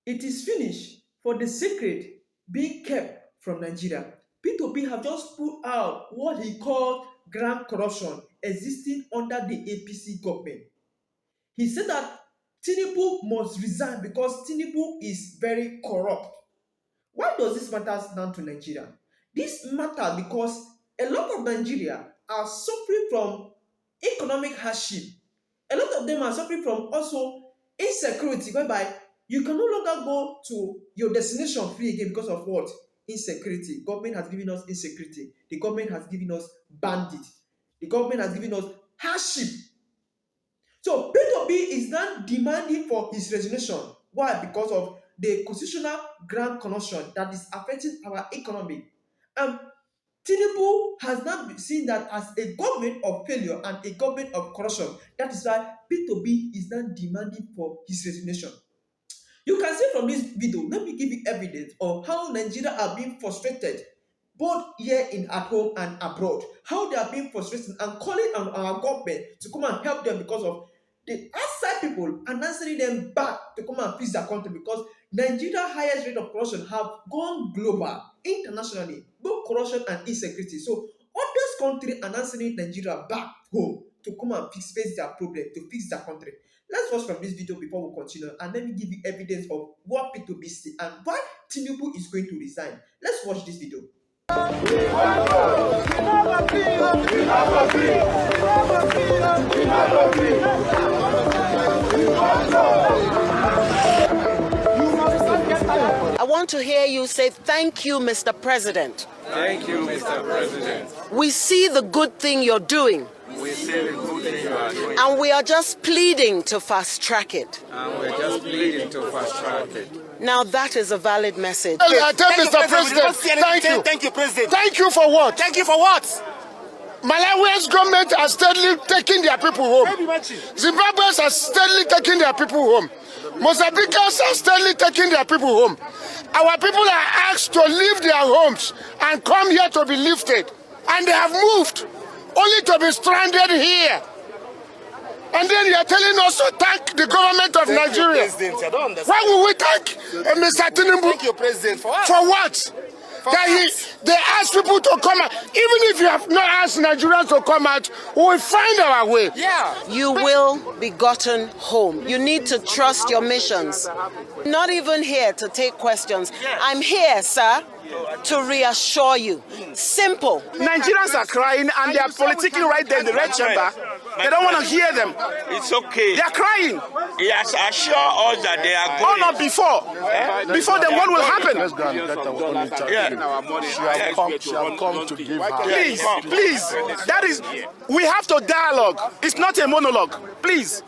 It is finished for the secret being kept from Nigeria. Peter Obi have just put out what he called grand corruption existing under the APC government. He said that Tinubu must resign because Tinubu is very corrupt. Why does this matter now to Nigeria? This matter because a lot of Nigeria are suffering from economic hardship. A lot of them are suffering from also insecurity, whereby you can no longer go to your destination free again because of what? Insecurity. Government has given us insecurity. The government has given us bandit. The government has given us hardship. So Peter Obi is now demanding for his resignation. Why? Because of the constitutional grand corruption that is affecting our economy. And Tinubu has now been seen that as a government of failure and a government of corruption. That is why Peter Obi is now demanding for his resignation. You can see from this video, let me give you evidence of how Nigeria are being frustrated, both here at home and abroad. How they are being frustrated and calling on our government to come and help them because of the outside people and answering them back to come and fix their country, because Nigeria's highest rate of corruption have gone global, internationally, both corruption and insecurity. So others countries are answering Nigeria back home to come and face their problem, to fix their country. Let's watch from this video before we continue, and let me give you evidence of what Peter Obi said and why Tinubu is going to resign. Let's watch this video. I want to hear you say, "Thank you, Mr. President." Thank you, Mr. President. We see the good thing you're doing. We see the good thing you are doing. And we are just pleading to fast track it. And we're just pleading to fast track it. Now that is a valid message. I tell Mr. President, thank you. Thank you, President. Thank you for what? Thank you for what? Malawi's government has steadily taken their people home. Zimbabweans are steadily taking their people home. Mozambicans are steadily taking their people home. Our people are asked to leave their homes and come here to be lifted. And they have moved, only to be stranded here. And then you are telling us to thank the government of Nigeria. I don't understand. Why will we thank Mr. Tinubu? Thank you, President. For what? For what? They ask people to come out. Even if you have not asked Nigerians to come out, we will find our way. Yeah. You will be gotten home. You need to trust your missions. Not even here to take questions. I'm here, sir, to reassure you. Simple. Nigerians are crying and they are politically right there in the red chamber. They don't want to hear them. It's okay. They are crying. He has assured us that they are Oh, going. not before. Before then, what will happen? Let's go and get our own interview. She have come to give her. Please, please. That is, we have to dialogue. It's not a monologue. Please.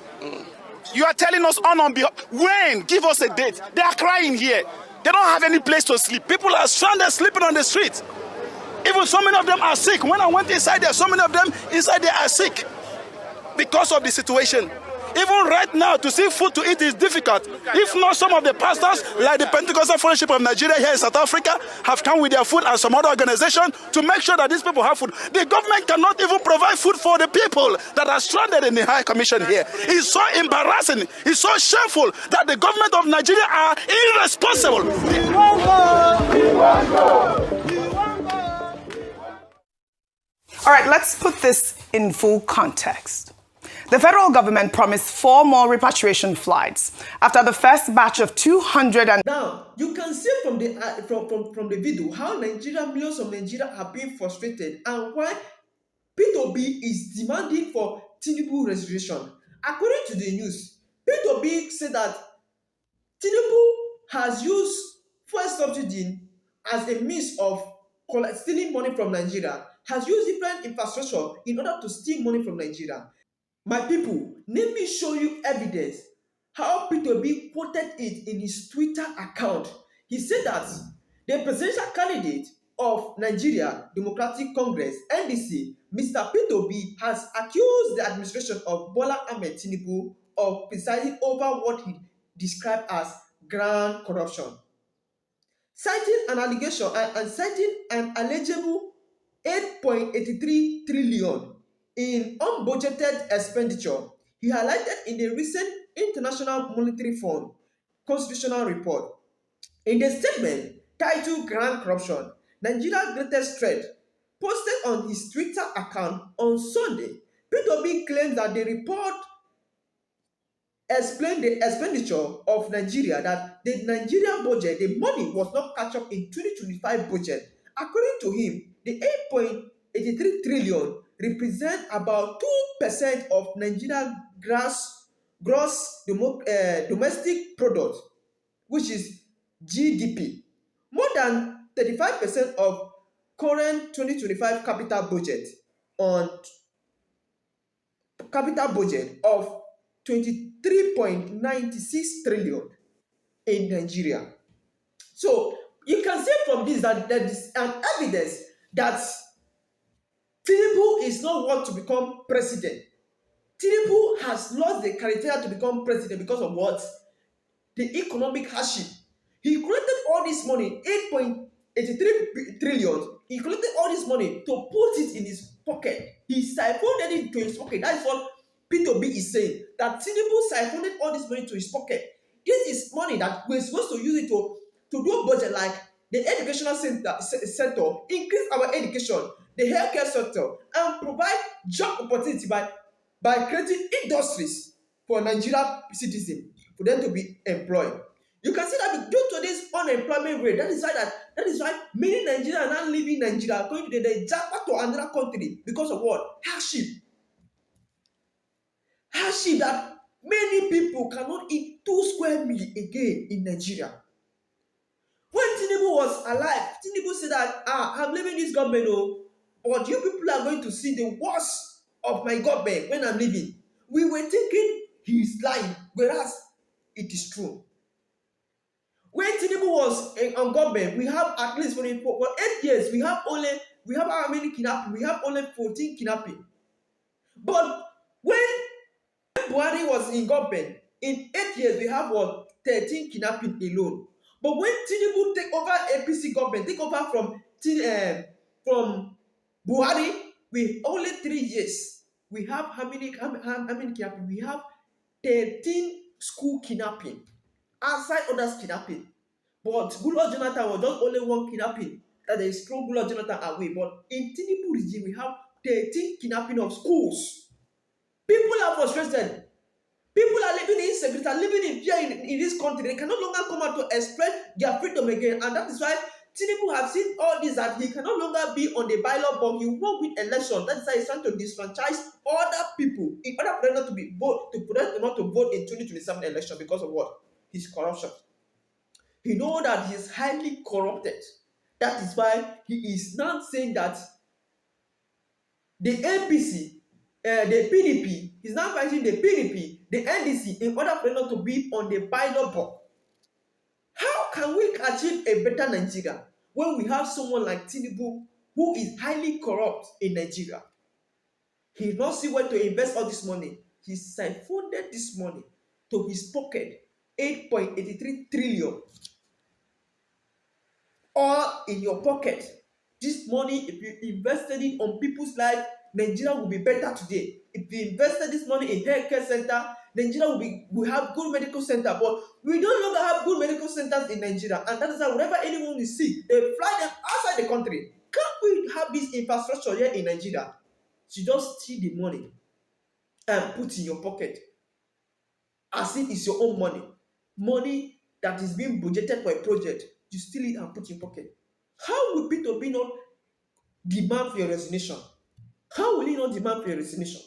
You are telling us on behalf. When? Give us a date. They are crying here. They don't have any place to sleep. People are stranded, sleeping on the street. Even so many of them are sick. When I went inside there, so many of them inside there are sick because of the situation. Even right now, to see food to eat is difficult. If not, some of the pastors, like the Pentecostal Fellowship of Nigeria here in South Africa, have come with their food and some other organization to make sure that these people have food. The government cannot even provide food for the people that are stranded in the High Commission here. It's so embarrassing. It's so shameful that the government of Nigeria are irresponsible. All right, let's put this in full context. The federal government promised 4 more repatriation flights after the first batch of 200 and... Now, you can see from the from the video how millions of Nigeria are being frustrated and why Peter Obi is demanding for Tinubu resignation. According to the news, Peter Obi said that Tinubu has used fuel subsidy as a means of stealing money from Nigeria, has used different infrastructure in order to steal money from Nigeria. My people, let me show you evidence how Peter Obi quoted it in his Twitter account. He said that the presidential candidate of Nigeria Democratic Congress, NDC, Mr. Peter Obi, has accused the administration of Bola Ahmed Tinubu of presiding over what he described as grand corruption, citing an allegation and citing an allegable 8.83 trillion in unbudgeted expenditure. He highlighted in the recent International Monetary Fund constitutional report. In the statement titled Grand Corruption, Nigeria's Greatest Threat, posted on his Twitter account on Sunday, Peter Obi claims that the report explained the expenditure of Nigeria, that the Nigerian budget, the money was not catch up in 2025 budget. According to him, the 8.83 trillion represent about 2% of Nigeria's gross domestic product, which is GDP. More than 35% of current 2025 capital budget of 23.96 trillion in Nigeria. So you can say from this that there is an evidence that Tinubu is not want to become president. Tinubu has lost the criteria to become president because of what? The economic hardship. He collected all this money, 8.83 trillion. He collected all this money to put it in his pocket. He siphoned it into his pocket. That is what Peter Obi is saying. That Tinubu siphoned all this money to his pocket. This is money that we're supposed to use it to do a budget like the educational sector, increase our education, the healthcare sector, and provide job opportunity by creating industries for Nigerian citizens for them to be employed. You can see that due to this unemployment rate, that is why many Nigerians are now leaving Nigeria, going to the Japa to another country because of what? Hardship. Hardship that many people cannot eat 2 square meals again in Nigeria. When Tinubu was alive, Tinubu said that, I'm leaving this government, but you people are going to see the worst of my government when I'm leaving. We were thinking he's lying, whereas it is true. When Tinubu was on government, we have at least for 8 years, we have how many kidnapping? We have only 14 kidnapping. But when Buhari was in government, in 8 years, we have 13 kidnapping alone. But when Tinubu take over APC government, take over from Buhari, we only 3 years. We have how many kidnapping? We have 13 school kidnapping, outside others kidnapping. But Goodluck Jonathan was just only 1 kidnapping that they throw Goodluck Jonathan away. But in Tinubu regime, we have 13 kidnapping of schools. People are frustrated. People are living in insecurity, are living in fear in this country. They can no longer come out to express their freedom again. And that is why Tinubu have seen all this, that he can no longer be on the ballot, but he will win election. That is why he's trying to disfranchise other people in order for them not to vote in 2027 election because of what? His corruption. He knows that he is highly corrupted. That is why he is now saying that the APC, the PDP, he's now fighting the PDP, the NDC, in order for them not to be on the ballot box. How can we achieve a better Nigeria when we have someone like Tinubu who is highly corrupt in Nigeria? He did not see where to invest all this money. He siphoned this money to his pocket, 8.83 trillion. All in your pocket. This money, if you invested it on people's life, Nigeria will be better today. If you invested this money in healthcare center, Nigeria will have good medical center. But we no longer have good medical centers in Nigeria, and that is why whenever anyone is sick, they fly them outside the country. Can't we have this infrastructure here in Nigeria? You just steal the money and put in your pocket, as if it's your own money that is being budgeted for a project. You steal it and put in your pocket. How will Peter Obi not demand for your resignation? How will he not demand for your resignation?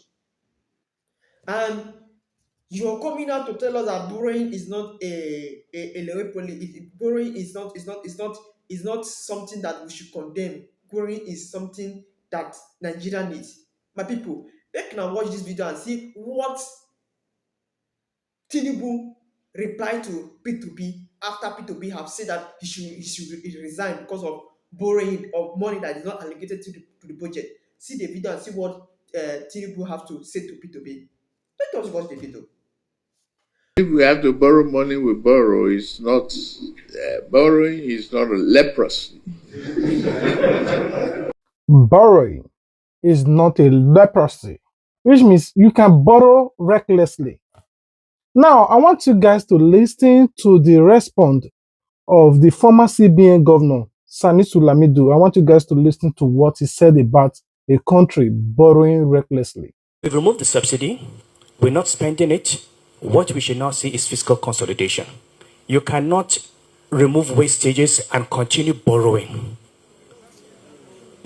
And you're coming out to tell us that borrowing is not borrowing is not something that we should condemn. Borrowing is something that Nigeria needs. My people, they can watch this video and see what Tinubu replied to P2P after P2P have said that he should resign because of borrowing of money that is not allocated to the budget. See the video and see what Tinubu have to say to P2P. Let us watch the video. If we have to borrow money, we borrow. It's not borrowing is not a leprosy. Borrowing is not a leprosy, which means you can borrow recklessly. Now, I want you guys to listen to the response of the former CBN governor, Sanitu Lamido. I want you guys to listen to what he said about a country borrowing recklessly. We've removed the subsidy. We're not spending it. What we should now see is fiscal consolidation. You cannot remove wastages and continue borrowing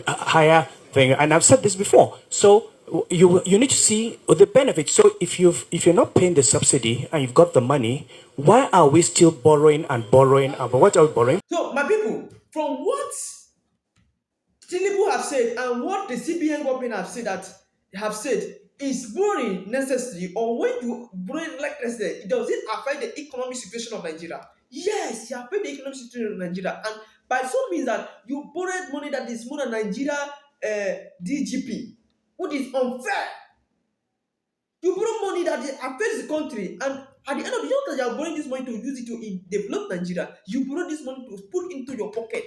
higher thing. And I've said this before. So you need to see the benefits. So if you're not paying the subsidy and you've got the money, why are we still borrowing and borrowing? What are we borrowing? So, my people, from what Tinubu have said and what the CBN government have said is borrowing necessary, or when you borrow like necessary, does it affect the economic situation of Nigeria? Yes, it affects the economic situation of Nigeria, and by some means that you borrowed money that is more than Nigeria DGP, which is unfair. You borrow money that affects the country, and at the end of the year, you are borrowing this money to use it to develop Nigeria. You borrow this money to put into your pocket.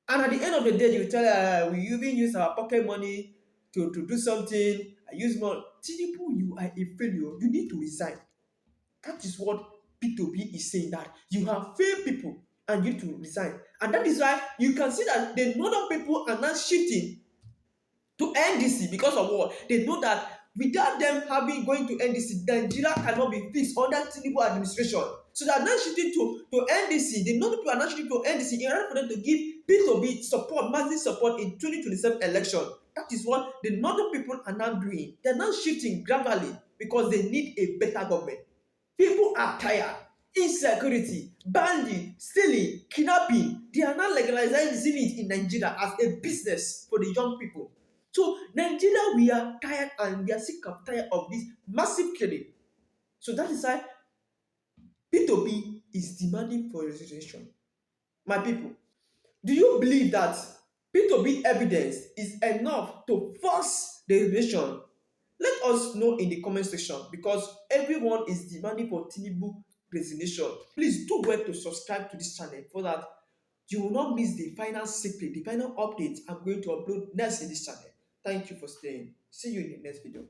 And at the end of the day, you tell we even use our pocket money to do something. I use money. Tinubu, you are a failure. You need to resign. That is what Peter Obi is saying, that you have failed people and you need to resign. And that is why you can see that the northern people are now shifting to NDC because of what? They know that without them going to NDC, Nigeria cannot be fixed under Tinubu administration. So they are now shifting to NDC. The northern people are now shifting to NDC in order for them to give Peter Obi support, massive support in 2027 election. That is what the northern people are now doing. They are now shifting gradually because they need a better government. People are tired. Insecurity, bandit, stealing, kidnapping. They are now legalizing it in Nigeria as a business for the young people. So Nigeria, we are tired and we are sick and tired of this massive killing. So that is why Peter Obi is demanding for resignation. My people, do you believe that Peter Obi evidence is enough to force the resignation? Let us know in the comment section, because everyone is demanding for Tinubu resignation. Please do well to subscribe to this channel so that you will not miss the final secret, the final update I'm going to upload next in this channel. Thank you for staying. See you in the next video.